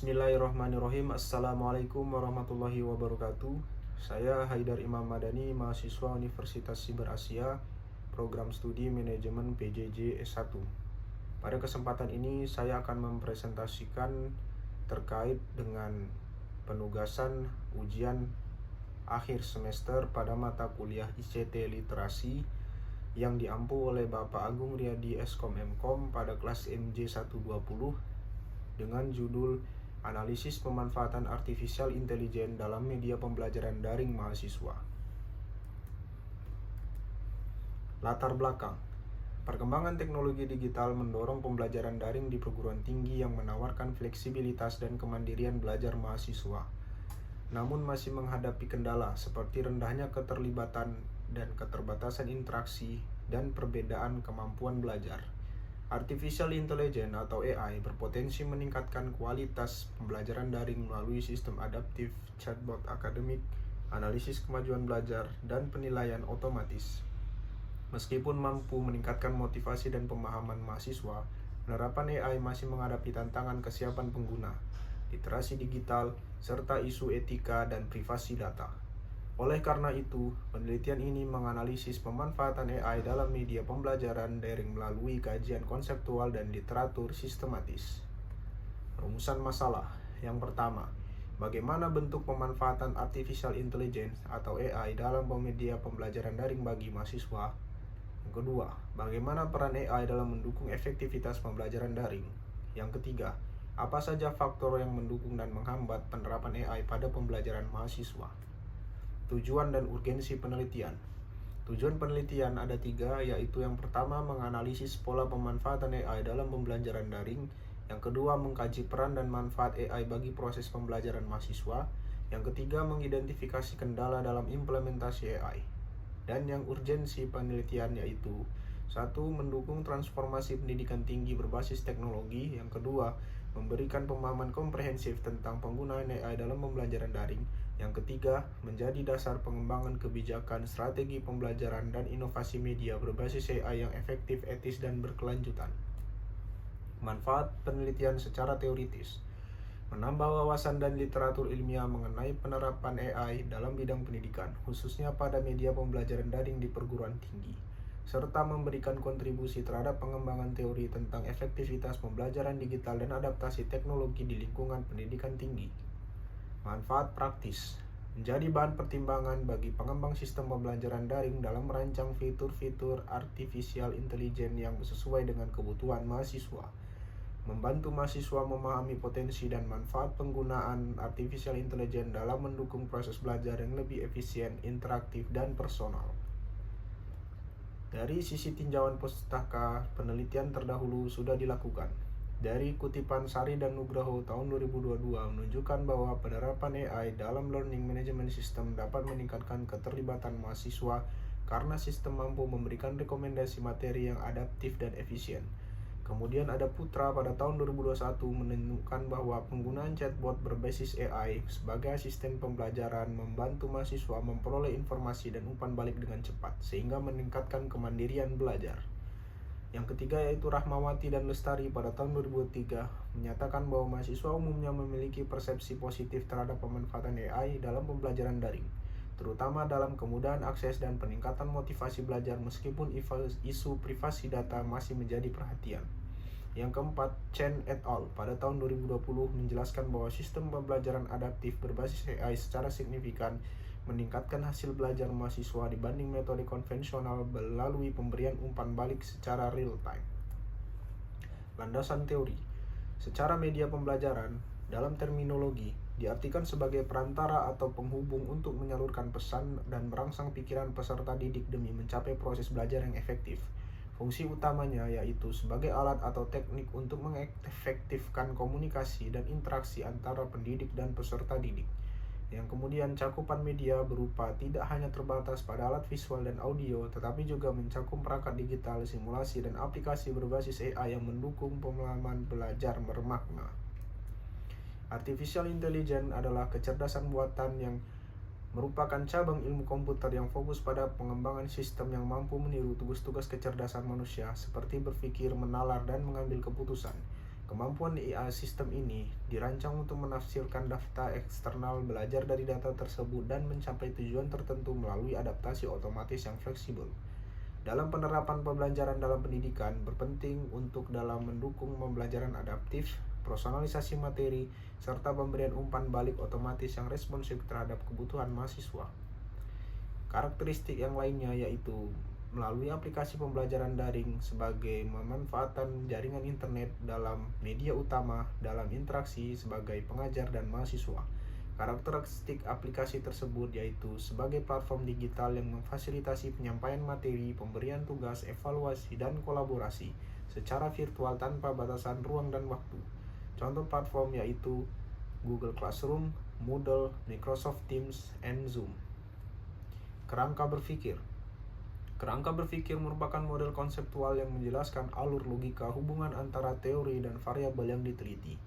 Bismillahirrahmanirrahim. Assalamualaikum warahmatullahi wabarakatuh. Saya Haidar Imam Madani, mahasiswa Universitas Siber Asia, program studi manajemen PJJ S1. Pada kesempatan ini saya akan mempresentasikan terkait dengan penugasan ujian akhir semester pada mata kuliah ICT Literasi yang diampu oleh Bapak Agung Riyadi Eskom Mkom pada kelas MJ120 dengan judul Analisis Pemanfaatan Artificial Intelligence dalam Media Pembelajaran Daring Mahasiswa. Latar belakang. Perkembangan teknologi digital mendorong pembelajaran daring di perguruan tinggi yang menawarkan fleksibilitas dan kemandirian belajar mahasiswa. Namun masih menghadapi kendala seperti rendahnya keterlibatan dan keterbatasan interaksi dan perbedaan kemampuan belajar. Artificial Intelligence atau AI berpotensi meningkatkan kualitas pembelajaran daring melalui sistem adaptif, chatbot akademik, analisis kemajuan belajar, dan penilaian otomatis. Meskipun mampu meningkatkan motivasi dan pemahaman mahasiswa, penerapan AI masih menghadapi tantangan kesiapan pengguna, literasi digital, serta isu etika dan privasi data. Oleh karena itu, penelitian ini menganalisis pemanfaatan AI dalam media pembelajaran daring melalui kajian konseptual dan literatur sistematis. Rumusan masalah. Yang pertama, bagaimana bentuk pemanfaatan Artificial Intelligence atau AI dalam media pembelajaran daring bagi mahasiswa? Yang kedua, bagaimana peran AI dalam mendukung efektivitas pembelajaran daring? Yang ketiga, apa saja faktor yang mendukung dan menghambat penerapan AI pada pembelajaran mahasiswa? Tujuan dan urgensi penelitian. Tujuan penelitian ada 3, yaitu yang pertama menganalisis pola pemanfaatan AI dalam pembelajaran daring, yang kedua mengkaji peran dan manfaat AI bagi proses pembelajaran mahasiswa, yang ketiga mengidentifikasi kendala dalam implementasi AI. Dan yang urgensi penelitian yaitu 1. Mendukung transformasi pendidikan tinggi berbasis teknologi, yang kedua memberikan pemahaman komprehensif tentang penggunaan AI dalam pembelajaran daring, yang ketiga menjadi dasar pengembangan kebijakan, strategi pembelajaran, dan inovasi media berbasis AI yang efektif, etis, dan berkelanjutan. Manfaat penelitian secara teoritis. Menambah wawasan dan literatur ilmiah mengenai penerapan AI dalam bidang pendidikan, khususnya pada media pembelajaran daring di perguruan tinggi, serta memberikan kontribusi terhadap pengembangan teori tentang efektivitas pembelajaran digital dan adaptasi teknologi di lingkungan pendidikan tinggi. Manfaat praktis. Menjadi bahan pertimbangan bagi pengembang sistem pembelajaran daring dalam merancang fitur-fitur Artificial Intelligence yang sesuai dengan kebutuhan mahasiswa. Membantu mahasiswa memahami potensi dan manfaat penggunaan Artificial Intelligence dalam mendukung proses belajar yang lebih efisien, interaktif, dan personal. Dari sisi tinjauan pustaka, penelitian terdahulu sudah dilakukan. Dari kutipan Sari dan Nugroho tahun 2022 menunjukkan bahwa penerapan AI dalam learning management system dapat meningkatkan keterlibatan mahasiswa karena sistem mampu memberikan rekomendasi materi yang adaptif dan efisien. Kemudian ada Putra pada tahun 2021 menunjukkan bahwa penggunaan chatbot berbasis AI sebagai asisten pembelajaran membantu mahasiswa memperoleh informasi dan umpan balik dengan cepat, sehingga meningkatkan kemandirian belajar. Yang ketiga yaitu Rahmawati dan Lestari pada tahun 2003 menyatakan bahwa mahasiswa umumnya memiliki persepsi positif terhadap pemanfaatan AI dalam pembelajaran daring, terutama dalam kemudahan akses dan peningkatan motivasi belajar meskipun isu privasi data masih menjadi perhatian. Yang keempat, Chen et al. Pada tahun 2020 menjelaskan bahwa sistem pembelajaran adaptif berbasis AI secara signifikan meningkatkan hasil belajar mahasiswa dibanding metode konvensional melalui pemberian umpan balik secara real time. Landasan teori. Secara media pembelajaran, dalam terminologi, diartikan sebagai perantara atau penghubung untuk menyalurkan pesan dan merangsang pikiran peserta didik demi mencapai proses belajar yang efektif. Fungsi utamanya yaitu sebagai alat atau teknik untuk mengefektifkan komunikasi dan interaksi antara pendidik dan peserta didik. Yang kemudian cakupan media berupa tidak hanya terbatas pada alat visual dan audio, tetapi juga mencakup perangkat digital, simulasi, dan aplikasi berbasis AI yang mendukung pemahaman belajar bermakna. Artificial Intelligence adalah kecerdasan buatan yang merupakan cabang ilmu komputer yang fokus pada pengembangan sistem yang mampu meniru tugas-tugas kecerdasan manusia seperti berpikir, menalar, dan mengambil keputusan. Kemampuan AI sistem ini dirancang untuk menafsirkan data eksternal, belajar dari data tersebut, dan mencapai tujuan tertentu melalui adaptasi otomatis yang fleksibel. Dalam penerapan pembelajaran dalam pendidikan, berpenting untuk dalam mendukung pembelajaran adaptif, personalisasi materi, serta pemberian umpan balik otomatis yang responsif terhadap kebutuhan mahasiswa. Karakteristik yang lainnya yaitu melalui aplikasi pembelajaran daring sebagai memanfaatkan jaringan internet dalam media utama dalam interaksi sebagai pengajar dan mahasiswa. Karakteristik aplikasi tersebut yaitu sebagai platform digital yang memfasilitasi penyampaian materi, pemberian tugas, evaluasi, dan kolaborasi secara virtual tanpa batasan ruang dan waktu. Contoh platform yaitu Google Classroom, Moodle, Microsoft Teams, and Zoom. Kerangka berpikir. Kerangka berpikir merupakan model konseptual yang menjelaskan alur logika hubungan antara teori dan variabel yang diteliti.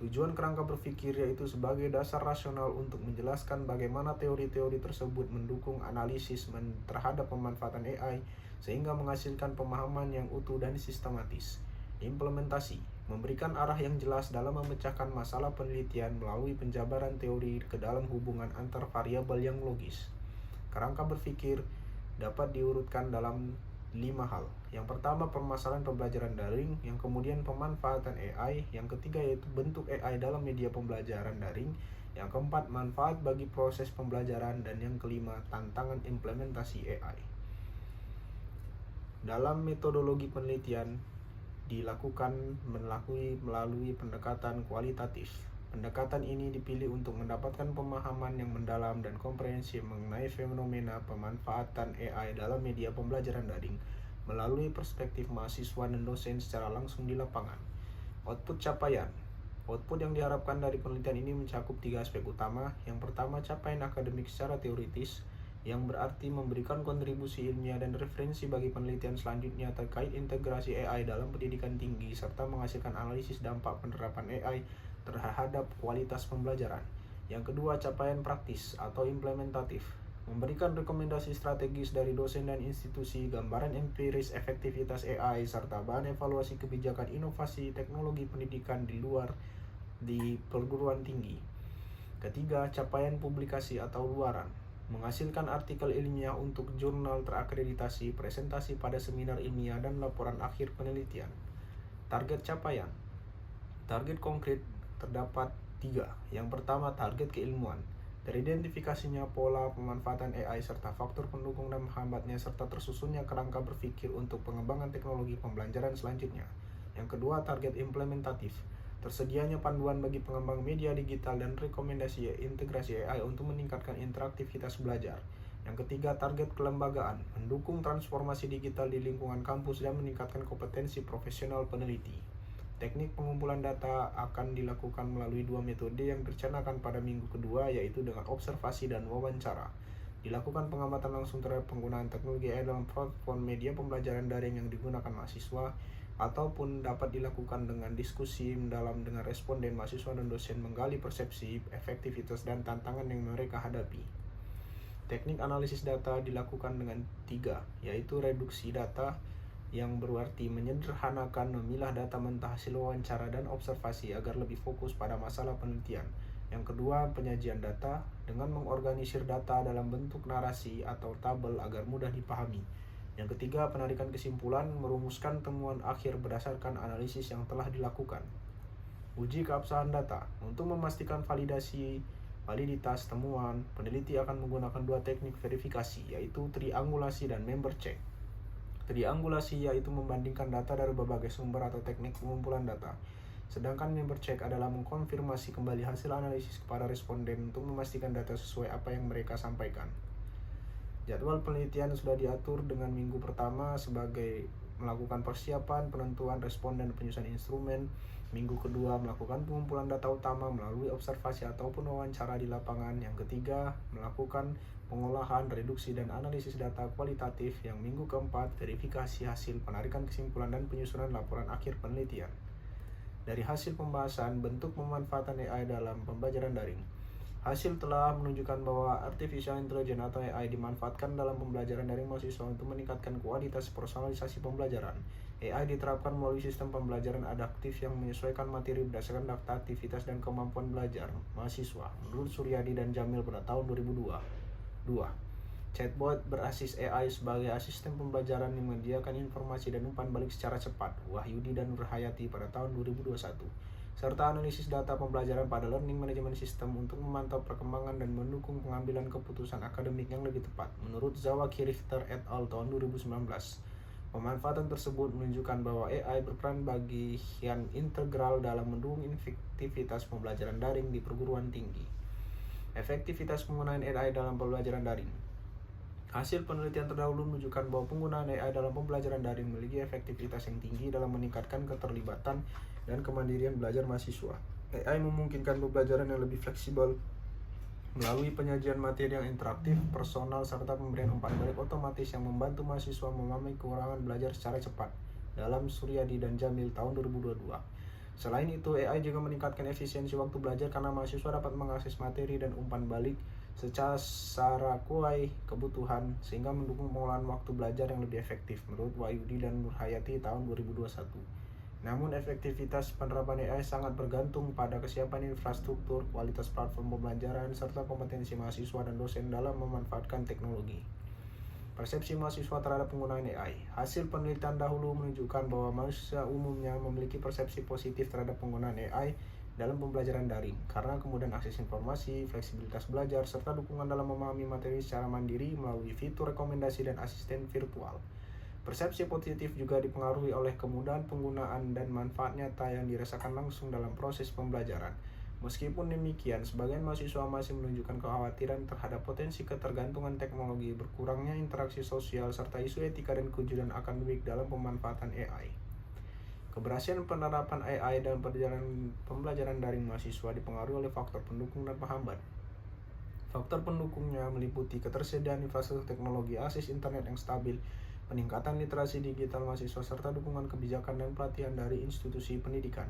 Tujuan kerangka berpikir yaitu sebagai dasar rasional untuk menjelaskan bagaimana teori-teori tersebut mendukung analisis terhadap pemanfaatan AI sehingga menghasilkan pemahaman yang utuh dan sistematis. Implementasi memberikan arah yang jelas dalam memecahkan masalah penelitian melalui penjabaran teori ke dalam hubungan antar variabel yang logis. Kerangka berpikir dapat diurutkan dalam 5 hal. Yang pertama, permasalahan pembelajaran daring. Yang kemudian, pemanfaatan AI. Yang ketiga, yaitu bentuk AI dalam media pembelajaran daring. Yang keempat, manfaat bagi proses pembelajaran. Dan yang kelima, tantangan implementasi AI. Dalam metodologi penelitian dilakukan melalui pendekatan kualitatif. Pendekatan ini dipilih untuk mendapatkan pemahaman yang mendalam dan komprehensif mengenai fenomena pemanfaatan AI dalam media pembelajaran daring melalui perspektif mahasiswa dan dosen secara langsung di lapangan. Output capaian. Output yang diharapkan dari penelitian ini mencakup 3 aspek utama. Yang pertama, capaian akademik secara teoritis, yang berarti memberikan kontribusi ilmiah dan referensi bagi penelitian selanjutnya terkait integrasi AI dalam pendidikan tinggi serta menghasilkan analisis dampak penerapan AI terhadap kualitas pembelajaran. Yang kedua, capaian praktis atau implementatif, memberikan rekomendasi strategis dari dosen dan institusi, gambaran empiris efektivitas AI, serta bahan evaluasi kebijakan inovasi teknologi pendidikan di perguruan tinggi. Ketiga, capaian publikasi atau luaran, menghasilkan artikel ilmiah untuk jurnal terakreditasi, presentasi pada seminar ilmiah, dan laporan akhir penelitian. Target capaian. Target konkret terdapat 3. Yang pertama, target keilmuan. Teridentifikasinya pola pemanfaatan AI serta faktor pendukung dan menghambatnya serta tersusunnya kerangka berpikir untuk pengembangan teknologi pembelajaran selanjutnya. Yang kedua, target implementatif. Tersedianya panduan bagi pengembang media digital dan rekomendasi integrasi AI untuk meningkatkan interaktivitas belajar. Yang ketiga, target kelembagaan. Mendukung transformasi digital di lingkungan kampus dan meningkatkan kompetensi profesional peneliti. Teknik pengumpulan data akan dilakukan melalui 2 metode yang direncanakan pada minggu kedua, yaitu dengan observasi dan wawancara. Dilakukan pengamatan langsung terhadap penggunaan teknologi AI dalam platform media pembelajaran daring yang digunakan mahasiswa, ataupun dapat dilakukan dengan diskusi mendalam dengan responden mahasiswa dan dosen menggali persepsi, efektivitas, dan tantangan yang mereka hadapi. Teknik analisis data dilakukan dengan 3, yaitu reduksi data, yang berarti menyederhanakan memilah data mentah hasil wawancara dan observasi agar lebih fokus pada masalah penelitian. Yang kedua, penyajian data dengan mengorganisir data dalam bentuk narasi atau tabel agar mudah dipahami. Yang ketiga, penarikan kesimpulan, merumuskan temuan akhir berdasarkan analisis yang telah dilakukan. Uji keabsahan data. Untuk memastikan validitas temuan, peneliti akan menggunakan 2 teknik verifikasi, yaitu triangulasi dan member check. Triangulasi yaitu membandingkan data dari berbagai sumber atau teknik pengumpulan data. Sedangkan member check adalah mengkonfirmasi kembali hasil analisis kepada responden untuk memastikan data sesuai apa yang mereka sampaikan. Jadwal penelitian sudah diatur dengan minggu pertama sebagai melakukan persiapan, penentuan responden, penyusunan instrumen. Minggu kedua melakukan pengumpulan data utama melalui observasi ataupun wawancara di lapangan. Yang ketiga, melakukan pengolahan, reduksi, dan analisis data kualitatif. Yang minggu keempat, verifikasi hasil, penarikan kesimpulan, dan penyusunan laporan akhir penelitian. Dari hasil pembahasan bentuk pemanfaatan AI dalam pembelajaran daring, hasil telah menunjukkan bahwa artificial intelligence atau AI dimanfaatkan dalam pembelajaran daring mahasiswa untuk meningkatkan kualitas personalisasi pembelajaran. AI diterapkan melalui sistem pembelajaran adaptif yang menyesuaikan materi berdasarkan daftar aktivitas dan kemampuan belajar mahasiswa. Menurut Suryadi dan Jamil pada tahun 2002. 2. Chatbot berbasis AI sebagai asisten pembelajaran yang menyediakan informasi dan umpan balik secara cepat. Wahyudi dan Nurhayati pada tahun 2021. Serta analisis data pembelajaran pada Learning Management System untuk memantau perkembangan dan mendukung pengambilan keputusan akademik yang lebih tepat. Menurut Zawaki Richter et al. Tahun 2019. Pemanfaatan tersebut menunjukkan bahwa AI berperan bagian integral dalam mendukung efektivitas pembelajaran daring di perguruan tinggi. Efektivitas penggunaan AI dalam pembelajaran daring. Hasil penelitian terdahulu menunjukkan bahwa penggunaan AI dalam pembelajaran daring memiliki efektivitas yang tinggi dalam meningkatkan keterlibatan dan kemandirian belajar mahasiswa. AI memungkinkan pembelajaran yang lebih fleksibel melalui penyajian materi yang interaktif, personal, serta pemberian umpan balik otomatis yang membantu mahasiswa memahami kekurangan belajar secara cepat. Dalam Suryadi dan Jamil tahun 2022. Selain itu, AI juga meningkatkan efisiensi waktu belajar karena mahasiswa dapat mengakses materi dan umpan balik secara sesuai kebutuhan sehingga mendukung pengolahan waktu belajar yang lebih efektif menurut Wahyudi dan Nurhayati tahun 2021. Namun efektivitas penerapan AI sangat bergantung pada kesiapan infrastruktur, kualitas platform pembelajaran, serta kompetensi mahasiswa dan dosen dalam memanfaatkan teknologi. Persepsi mahasiswa terhadap penggunaan AI. Hasil penelitian dahulu menunjukkan bahwa mahasiswa umumnya memiliki persepsi positif terhadap penggunaan AI dalam pembelajaran daring, karena kemudahan akses informasi, fleksibilitas belajar, serta dukungan dalam memahami materi secara mandiri melalui fitur rekomendasi dan asisten virtual. Persepsi positif juga dipengaruhi oleh kemudahan penggunaan dan manfaat nyata yang dirasakan langsung dalam proses pembelajaran. Meskipun demikian, sebagian mahasiswa masih menunjukkan kekhawatiran terhadap potensi ketergantungan teknologi, berkurangnya interaksi sosial, serta isu etika dan kejujuran akademik dalam pemanfaatan AI. Keberhasilan penerapan AI dalam pembelajaran daring mahasiswa dipengaruhi oleh faktor pendukung dan penghambat. Faktor pendukungnya meliputi ketersediaan infrastruktur teknologi, akses internet yang stabil, peningkatan literasi digital mahasiswa, serta dukungan kebijakan dan pelatihan dari institusi pendidikan.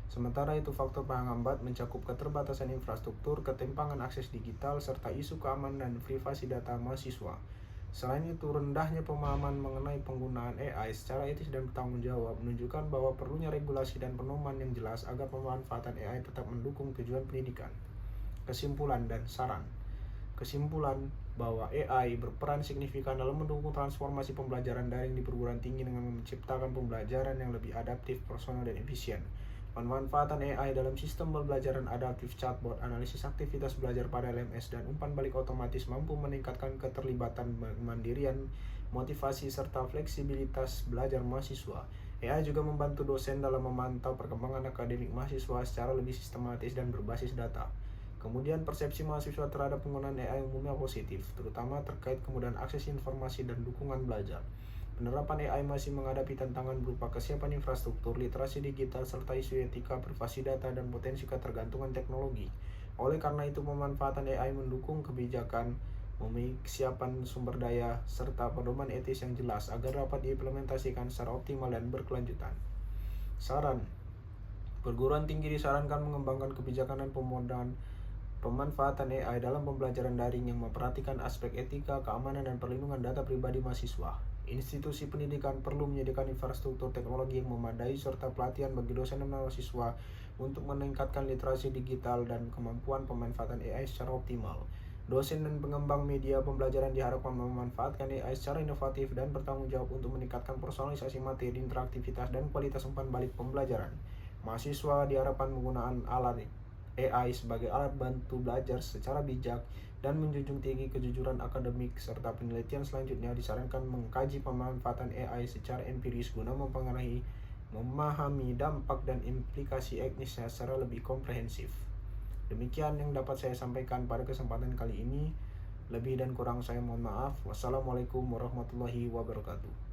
Sementara itu, faktor penghambat mencakup keterbatasan infrastruktur, ketimpangan akses digital, serta isu keamanan dan privasi data mahasiswa. Selain itu, rendahnya pemahaman mengenai penggunaan AI secara etis dan bertanggung jawab menunjukkan bahwa perlunya regulasi dan pedoman yang jelas agar pemanfaatan AI tetap mendukung tujuan pendidikan. Kesimpulan dan saran. Kesimpulan bahwa AI berperan signifikan dalam mendukung transformasi pembelajaran daring di perguruan tinggi dengan menciptakan pembelajaran yang lebih adaptif, personal, dan efisien. Pemanfaatan AI dalam sistem pembelajaran adaptif, chatbot, analisis aktivitas belajar pada LMS, dan umpan balik otomatis mampu meningkatkan keterlibatan, kemandirian, motivasi, serta fleksibilitas belajar mahasiswa. AI juga membantu dosen dalam memantau perkembangan akademik mahasiswa secara lebih sistematis dan berbasis data. Kemudian persepsi mahasiswa terhadap penggunaan AI umumnya positif, terutama terkait kemudahan akses informasi dan dukungan belajar. Penerapan AI masih menghadapi tantangan berupa kesiapan infrastruktur, literasi digital, serta isu etika, privasi data, dan potensi ketergantungan teknologi. Oleh karena itu, pemanfaatan AI mendukung kebijakan, memiliki kesiapan sumber daya, serta pedoman etis yang jelas agar dapat diimplementasikan secara optimal dan berkelanjutan. Saran: perguruan tinggi disarankan mengembangkan kebijakan dan pemanfaatan AI dalam pembelajaran daring yang memperhatikan aspek etika, keamanan, dan perlindungan data pribadi mahasiswa. Institusi pendidikan perlu menyediakan infrastruktur teknologi yang memadai serta pelatihan bagi dosen dan mahasiswa untuk meningkatkan literasi digital dan kemampuan pemanfaatan AI secara optimal. Dosen dan pengembang media pembelajaran diharapkan memanfaatkan AI secara inovatif dan bertanggung jawab untuk meningkatkan personalisasi materi, interaktivitas, dan kualitas umpan balik pembelajaran. Mahasiswa diharapkan menggunakan alat AI sebagai alat bantu belajar secara bijak dan menjunjung tinggi kejujuran akademik, serta penelitian selanjutnya disarankan mengkaji pemanfaatan AI secara empiris guna memahami dampak dan implikasi etnisnya secara lebih komprehensif. Demikian yang dapat saya sampaikan pada kesempatan kali ini. Lebih dan kurang saya mohon maaf. Wassalamualaikum warahmatullahi wabarakatuh.